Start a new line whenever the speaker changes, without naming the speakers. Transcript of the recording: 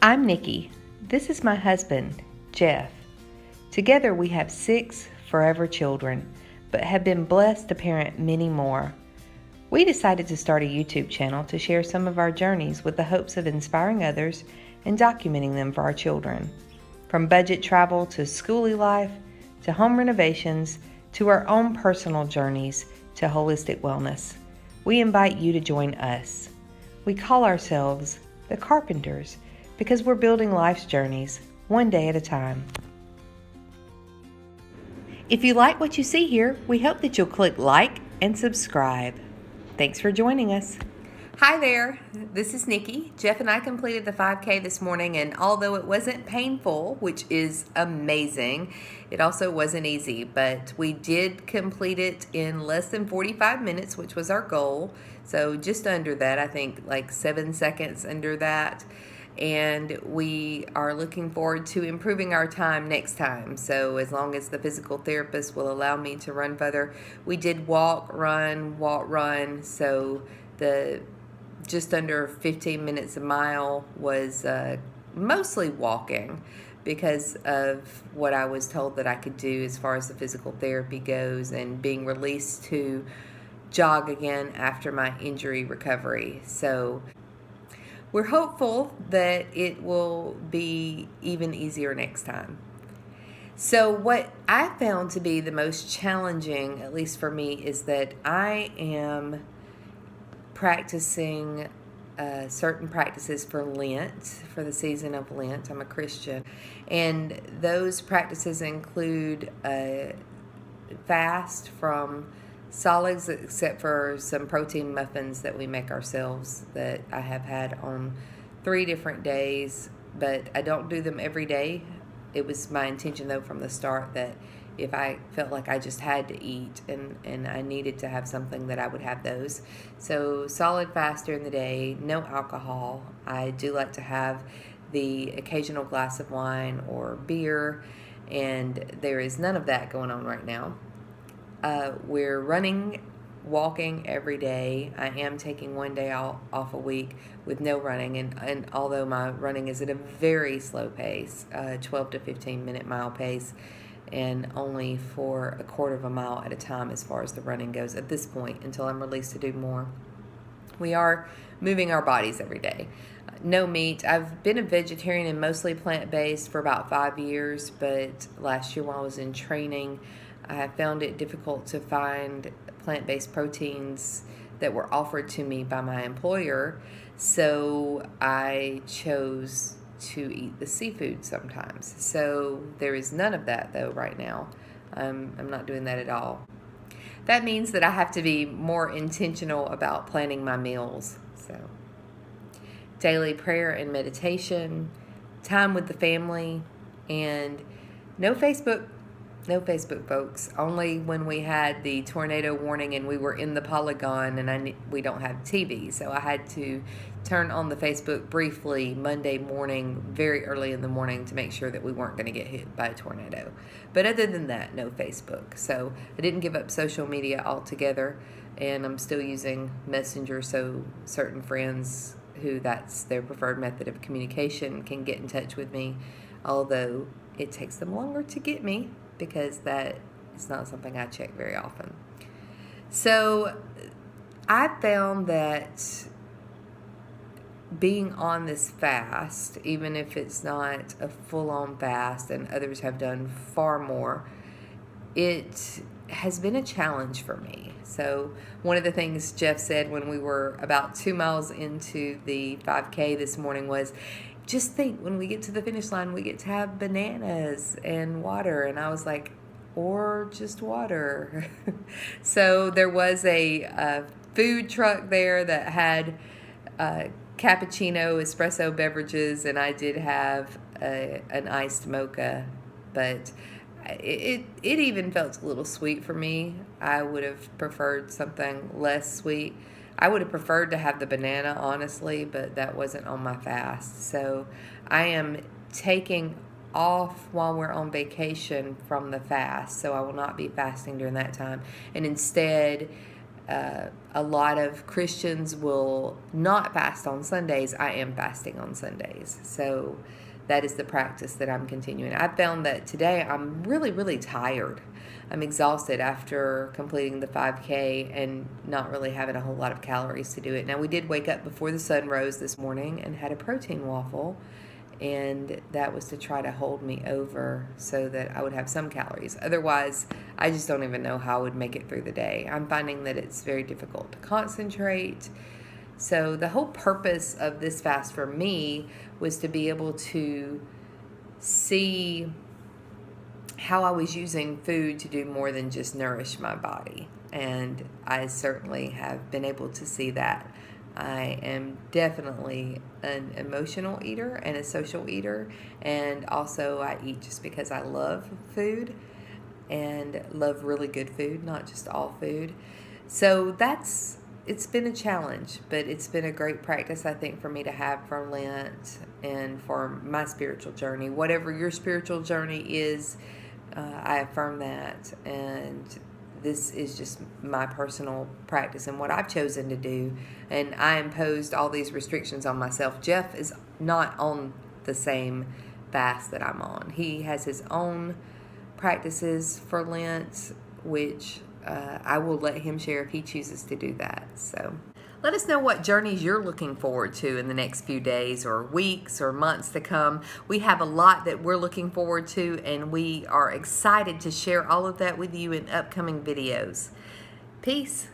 I'm Nikki. This is my husband, Jeff. Together we have 6 forever children, but have been blessed to parent many more. We decided to start a YouTube channel to share some of our journeys with the hopes of inspiring others and documenting them for our children. From budget travel to schoolie life, to home renovations, to our own personal journeys to holistic wellness, we invite you to join us. We call ourselves the Carpenters because we're building life's journeys one day at a time. If you like what you see here, we hope that you'll click like and subscribe. Thanks for joining us. Hi there, this is Nikki. Jeff and I completed the 5K this morning, and although it wasn't painful, which is amazing, it also wasn't easy, but we did complete it in less than 45 minutes, which was our goal. So just under that, I think like 7 seconds under that. And we are looking forward to improving our time next time. So as long as the physical therapist will allow me to run further, we did walk, run. So the just under 15 minutes a mile was mostly walking because of what I was told that I could do as far as the physical therapy goes, and being released to jog again after my injury recovery. So we're hopeful that it will be even easier next time. So what I found to be the most challenging, at least for me, is that I am practicing certain practices for Lent, for the season of Lent. I'm a Christian, and those practices include a fast from solids, except for some protein muffins that we make ourselves that I have had on 3 different days, but I don't do them every day. It was my intention, though, from the start that if I felt like I just had to eat and I needed to have something, that I would have those. So solid fast during the day, no alcohol. I do like to have the occasional glass of wine or beer, and there is none of that going on right now. We're walking every day. I am taking 1 day off a week with no running, and although my running is at a very slow pace, 12 to 15 minute mile pace, and only for a quarter of a mile at a time as far as the running goes at this point until I'm released to do more. We are moving our bodies every day. No meat. I've been a vegetarian and mostly plant-based for about 5 years, but last year while I was in training, I found it difficult to find plant-based proteins that were offered to me by my employer, so I chose to eat the seafood sometimes. So there is none of that, though, right now. I'm not doing that at all. That means that I have to be more intentional about planning my meals. So daily prayer and meditation, time with the family, and no Facebook. No Facebook, folks. Only when we had the tornado warning and we were in the Polygon, and we don't have TV, so I had to turn on the Facebook briefly Monday morning, very early in the morning, to make sure that we weren't going to get hit by a tornado. But other than that, no Facebook. So I didn't give up social media altogether, and I'm still using Messenger, so certain friends who that's their preferred method of communication can get in touch with me, although it takes them longer to get me, because that is not something I check very often. So I found that being on this fast, even if it's not a full-on fast and others have done far more, it has been a challenge for me. So one of the things Jeff said when we were about 2 miles into the 5K this morning was, just think, when we get to the finish line, we get to have bananas and water. And I was like, or just water. So there was a food truck there that had cappuccino, espresso beverages, and I did have an iced mocha. But it even felt a little sweet for me. I would have preferred something less sweet. I would have preferred to have the banana, honestly, but that wasn't on my fast. So I am taking off while we're on vacation from the fast, so I will not be fasting during that time. And instead, a lot of Christians will not fast on Sundays. I am fasting on Sundays. So that is the practice that I'm continuing. I found that today I'm really, really tired. I'm exhausted after completing the 5K and not really having a whole lot of calories to do it. Now, we did wake up before the sun rose this morning and had a protein waffle, and that was to try to hold me over so that I would have some calories. Otherwise, I just don't even know how I would make it through the day. I'm finding that it's very difficult to concentrate. So the whole purpose of this fast for me was to be able to see how I was using food to do more than just nourish my body. And I certainly have been able to see that. I am definitely an emotional eater and a social eater. And also I eat just because I love food and love really good food, not just all food. So it's been a challenge, but it's been a great practice, I think, for me to have for Lent and for my spiritual journey. Whatever your spiritual journey is, I affirm that, and this is just my personal practice and what I've chosen to do. And I imposed all these restrictions on myself. Jeff is not on the same fast that I'm on. He has his own practices for Lent, which I will let him share if he chooses to do that. So let us know what journeys you're looking forward to in the next few days or weeks or months to come. We have a lot that we're looking forward to, and we are excited to share all of that with you in upcoming videos. Peace.